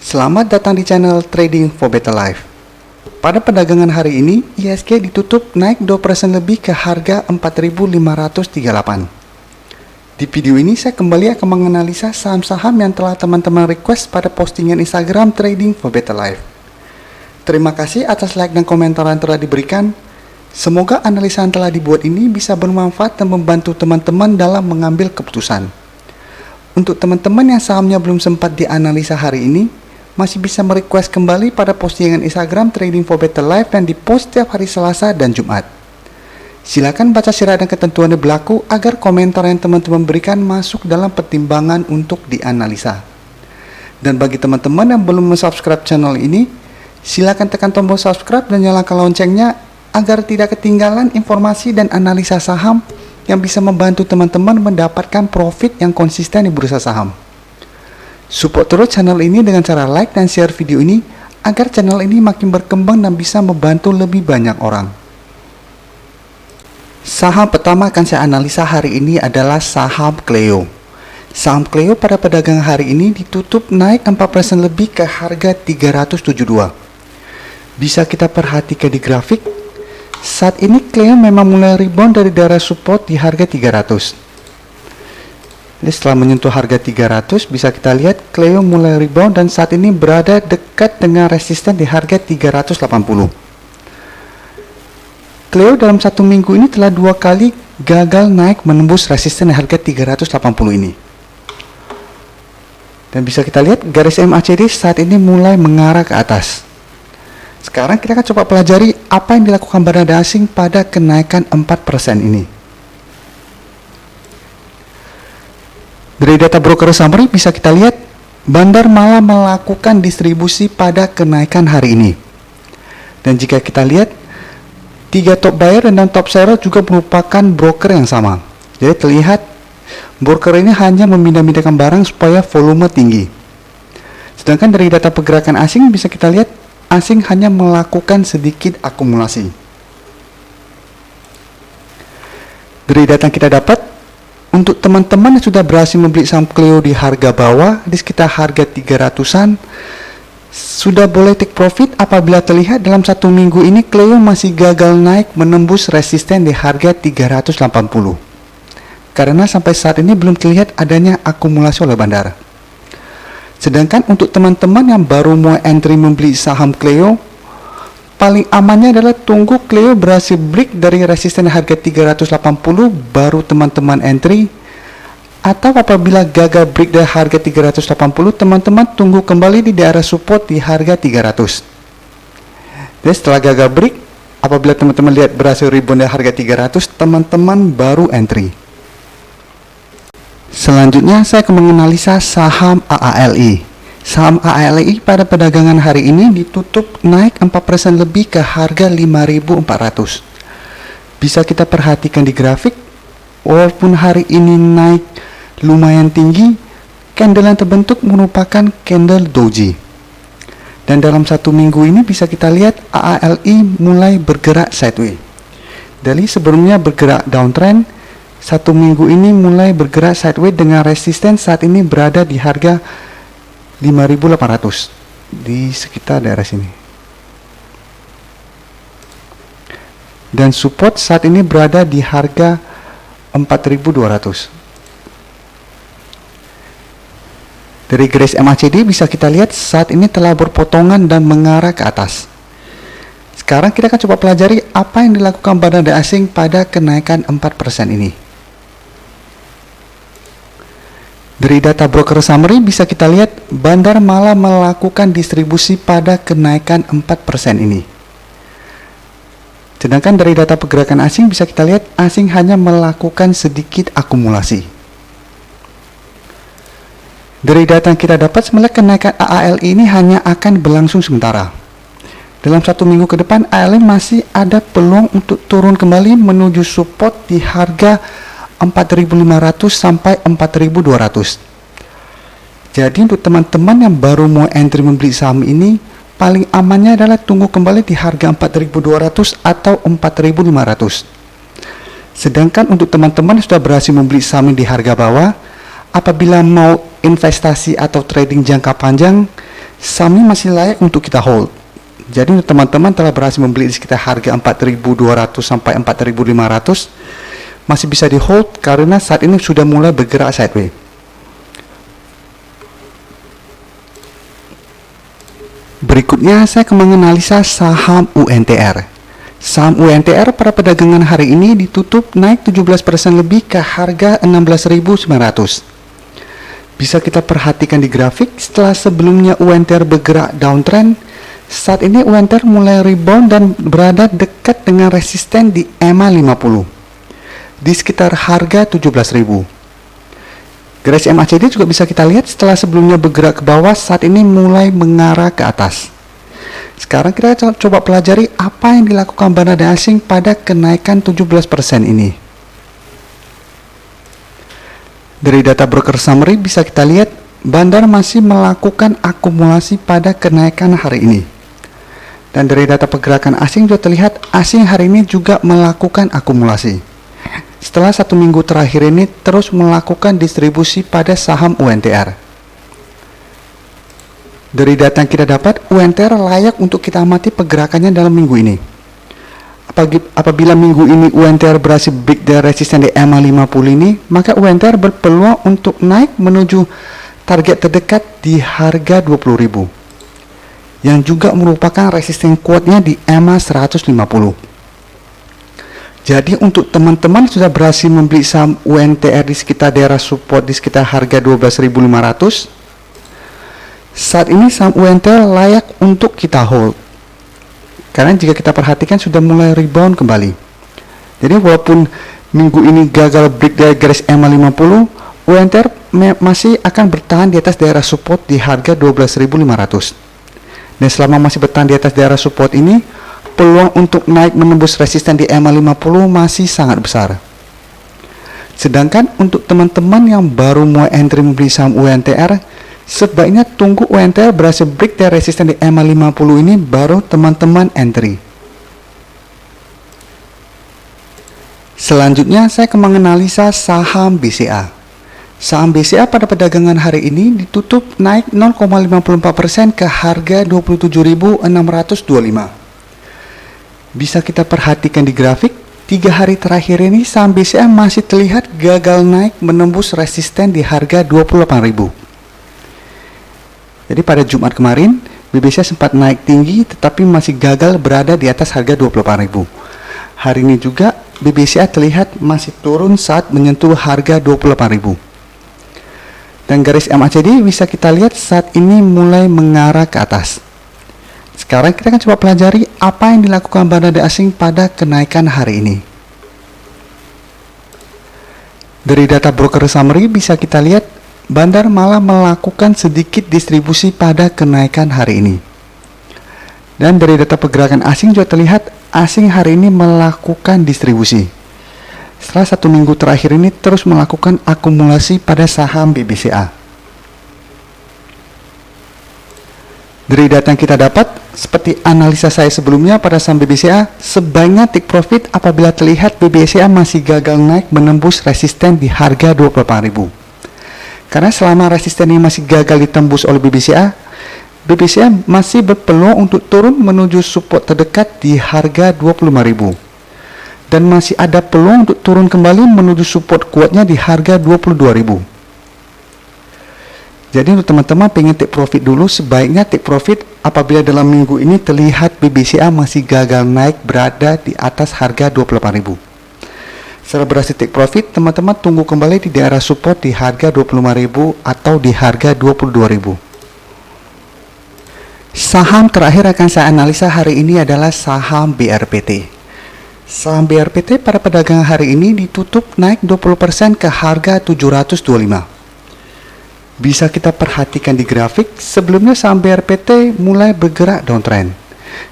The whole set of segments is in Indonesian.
Selamat datang di channel Trading for Better Life. Pada perdagangan hari ini, IHSG ditutup naik 2% lebih ke harga 4.538. Di video ini saya kembali akan menganalisa saham-saham yang telah teman-teman request pada postingan Instagram Trading for Better Life. Terima kasih atas like dan komentar yang telah diberikan. Semoga analisa yang telah dibuat ini bisa bermanfaat dan membantu teman-teman dalam mengambil keputusan. Untuk teman-teman yang sahamnya belum sempat dianalisa hari ini, masih bisa merequest kembali pada postingan Instagram Trading for Better Life yang dipost setiap hari Selasa dan Jumat. Silakan baca syarat dan ketentuan yang berlaku agar komentar yang teman-teman berikan masuk dalam pertimbangan untuk dianalisa. Dan bagi teman-teman yang belum subscribe channel ini, silakan tekan tombol subscribe dan nyalakan loncengnya agar tidak ketinggalan informasi dan analisa saham yang bisa membantu teman-teman mendapatkan profit yang konsisten di bursa saham. Support terus channel ini dengan cara like dan share video ini agar channel ini makin berkembang dan bisa membantu lebih banyak orang. Saham pertama akan saya analisa hari ini adalah saham Cleo. Saham Cleo pada perdagangan hari ini ditutup naik 4% lebih ke harga 372. Bisa kita perhatikan di grafik, saat ini Cleo memang mulai rebound dari daerah support di harga 300. Jadi setelah menyentuh harga 300, bisa kita lihat Cleo mulai rebound dan saat ini berada dekat dengan resisten di harga 380. Cleo dalam satu minggu ini telah dua kali gagal naik menembus resisten di harga 380 ini. Dan bisa kita lihat garis MACD saat ini mulai mengarah ke atas. Sekarang kita akan coba pelajari apa yang dilakukan Banda asing pada kenaikan 4% ini. Dari data broker summary bisa kita lihat Bandar malah melakukan distribusi pada kenaikan hari ini. Dan jika kita lihat, 3 top buyer dan top seller juga merupakan broker yang sama. Jadi terlihat broker ini hanya memindah-mindahkan barang supaya volume tinggi. Sedangkan dari data pergerakan asing bisa kita lihat asing hanya melakukan sedikit akumulasi. Dari data yang kita dapat, untuk teman-teman yang sudah berhasil membeli saham Cleo di harga bawah, di sekitar harga 300-an, sudah boleh take profit apabila terlihat dalam satu minggu ini Cleo masih gagal naik menembus resisten di harga 380. Karena sampai saat ini belum terlihat adanya akumulasi oleh bandar. Sedangkan untuk teman-teman yang baru mau entry membeli saham Cleo, paling amannya adalah tunggu Cleo berhasil break dari resisten harga 380 baru teman-teman entry, atau apabila gagal break dari harga 380 teman-teman tunggu kembali di daerah support di harga 300. Jadi setelah gagal break, apabila teman-teman lihat berhasil rebound dari harga 300, teman-teman baru entry. Selanjutnya saya akan menganalisa saham AALI. Saham AALI pada perdagangan hari ini ditutup naik 4% lebih ke harga 5.400. Bisa kita perhatikan di grafik, walaupun hari ini naik lumayan tinggi, candle yang terbentuk merupakan candle doji. Dan dalam satu minggu ini bisa kita lihat AALI mulai bergerak sideways. Dari sebelumnya bergerak downtrend, satu minggu ini mulai bergerak sideways dengan resisten saat ini berada di harga 5.800 di sekitar daerah sini. Dan support saat ini berada di harga 4.200. Dari garis MACD bisa kita lihat saat ini telah berpotongan dan mengarah ke atas. Sekarang kita akan coba pelajari apa yang dilakukan Banda asing pada kenaikan 4% ini. Dari data broker summary bisa kita lihat bandar malah melakukan distribusi pada kenaikan 4% ini. Sedangkan dari data pergerakan asing bisa kita lihat asing hanya melakukan sedikit akumulasi. Dari data yang kita dapat sebenarnya kenaikan AALI ini hanya akan berlangsung sementara. Dalam satu minggu ke depan AALI masih ada peluang untuk turun kembali menuju support di harga 4.500 sampai 4.200. Jadi untuk teman-teman yang baru mau entry membeli saham ini, paling amannya adalah tunggu kembali di harga 4.200 atau 4.500. Sedangkan untuk teman-teman yang sudah berhasil membeli saham di harga bawah, apabila mau investasi atau trading jangka panjang, saham ini masih layak untuk kita hold. Jadi untuk teman-teman telah berhasil membeli di sekitar harga 4.200 sampai 4.500, masih bisa di hold karena saat ini sudah mulai bergerak sideways. Berikutnya saya akan menganalisa saham UNTR. Saham UNTR pada perdagangan hari ini ditutup naik 17% lebih ke harga 16.900. Bisa kita perhatikan di grafik, setelah sebelumnya UNTR bergerak downtrend, saat ini UNTR mulai rebound dan berada dekat dengan resisten di EMA 50 di sekitar harga 17.000. Garis MACD juga bisa kita lihat setelah sebelumnya bergerak ke bawah, saat ini mulai mengarah ke atas. Sekarang kita coba pelajari apa yang dilakukan bandar asing pada kenaikan 17% ini. Dari data broker summary bisa kita lihat bandar masih melakukan akumulasi pada kenaikan hari ini. Dan dari data pergerakan asing juga terlihat asing hari ini juga melakukan akumulasi. Setelah 1 minggu terakhir ini terus melakukan distribusi pada saham UNTR. Dari data yang kita dapat, UNTR layak untuk kita amati pergerakannya dalam minggu ini. Apabila minggu ini UNTR berhasil break dari resisten di EMA 50 ini, maka UNTR berpeluang untuk naik menuju target terdekat di harga 20.000. Yang juga merupakan resisten kuatnya di EMA 150. Jadi untuk teman-teman sudah berhasil membeli saham UNTR di sekitar daerah support di sekitar harga 12.500, saat ini saham UNTR layak untuk kita hold. Karena jika kita perhatikan sudah mulai rebound kembali. Jadi walaupun minggu ini gagal break dari garis EMA 50, UNTR masih akan bertahan di atas daerah support di harga 12.500. Dan selama masih bertahan di atas daerah support ini, peluang untuk naik menembus resisten di EMA 50 masih sangat besar. Sedangkan untuk teman-teman yang baru mau entry membeli saham UNTR, sebaiknya tunggu UNTR berhasil break dari resisten di EMA 50 ini baru teman-teman entry. Selanjutnya saya akan menganalisa saham BCA. Saham BCA pada perdagangan hari ini ditutup naik 0,54% ke harga 27.625. Bisa kita perhatikan di grafik, 3 hari terakhir ini saham BCA masih terlihat gagal naik menembus resisten di harga 28.000. Jadi pada Jumat kemarin, BCA sempat naik tinggi tetapi masih gagal berada di atas harga 28.000. Hari ini juga BCA terlihat masih turun saat menyentuh harga 28.000. Dan garis MACD bisa kita lihat saat ini mulai mengarah ke atas. Sekarang kita akan coba pelajari apa yang dilakukan bandar asing pada kenaikan hari ini. Dari data broker summary bisa kita lihat bandar malah melakukan sedikit distribusi pada kenaikan hari ini. Dan dari data pergerakan asing juga terlihat asing hari ini melakukan distribusi. Setelah 1 minggu terakhir ini terus melakukan akumulasi pada saham BBCA. Dari data yang kita dapat, seperti analisa saya sebelumnya pada saham BBCA, sebaiknya take profit apabila terlihat BBCA masih gagal naik menembus resisten di harga 28.000. Karena selama resisten ini masih gagal ditembus oleh BBCA masih berpeluang untuk turun menuju support terdekat di harga 25.000. Dan masih ada peluang untuk turun kembali menuju support kuatnya di harga 22.000. Jadi untuk teman-teman pengen take profit dulu, sebaiknya take profit apabila dalam minggu ini terlihat BBCA masih gagal naik berada di atas harga 28.000. Setelah berhasil take profit, teman-teman tunggu kembali di daerah support di harga 25.000 atau di harga 22.000. Saham terakhir akan saya analisa hari ini adalah saham BRPT. Saham BRPT pada perdagangan hari ini ditutup naik 20% ke harga 725. Bisa kita perhatikan di grafik, sebelumnya saham BRPT mulai bergerak downtrend.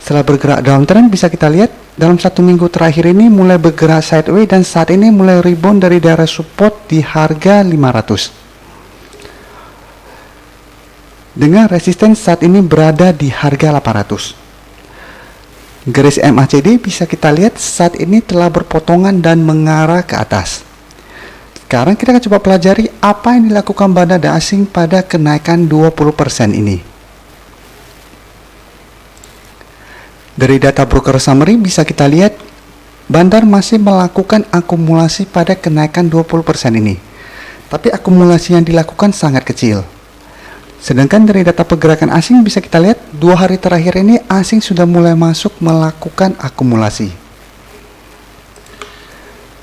Setelah bergerak downtrend bisa kita lihat dalam 1 minggu terakhir ini mulai bergerak sideways dan saat ini mulai rebound dari daerah support di harga 500. Dengan resisten saat ini berada di harga 800. Garis MACD bisa kita lihat saat ini telah berpotongan dan mengarah ke atas. Sekarang kita akan coba pelajari apa yang dilakukan bandar asing pada kenaikan 20% ini. Dari data broker summary bisa kita lihat Bandar masih melakukan akumulasi pada kenaikan 20% ini. Tapi akumulasi yang dilakukan sangat kecil. Sedangkan dari data pergerakan asing bisa kita lihat 2 hari terakhir ini asing sudah mulai masuk melakukan akumulasi.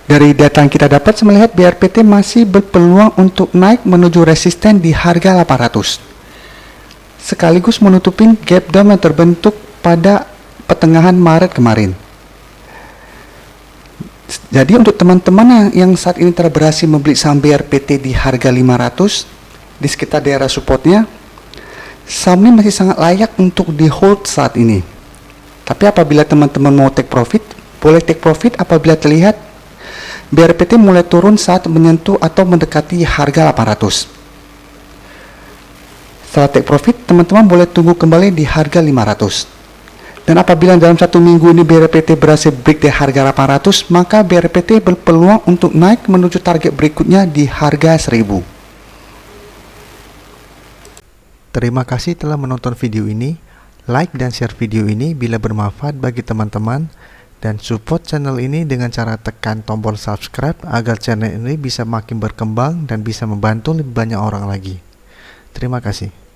Dari data yang kita dapat melihat BRPT masih berpeluang untuk naik menuju resisten di harga 800. Sekaligus menutupin gap down yang terbentuk pada pertengahan Maret kemarin. Jadi untuk teman-teman yang saat ini telah berhasil membeli saham BRPT di harga 500 di sekitar daerah supportnya, saham ini masih sangat layak untuk di hold saat ini. Tapi apabila teman-teman mau take profit, boleh take profit apabila terlihat BRPT mulai turun saat menyentuh atau mendekati harga 800. Setelah take profit, teman-teman boleh tunggu kembali di harga 500. Dan apabila dalam 1 minggu ini BRPT berhasil break di harga 800, maka BRPT berpeluang untuk naik menuju target berikutnya di harga 1000. Terima kasih telah menonton video ini. Like dan share video ini bila bermanfaat bagi teman-teman. Dan support channel ini dengan cara tekan tombol subscribe agar channel ini bisa makin berkembang dan bisa membantu lebih banyak orang lagi. Terima kasih.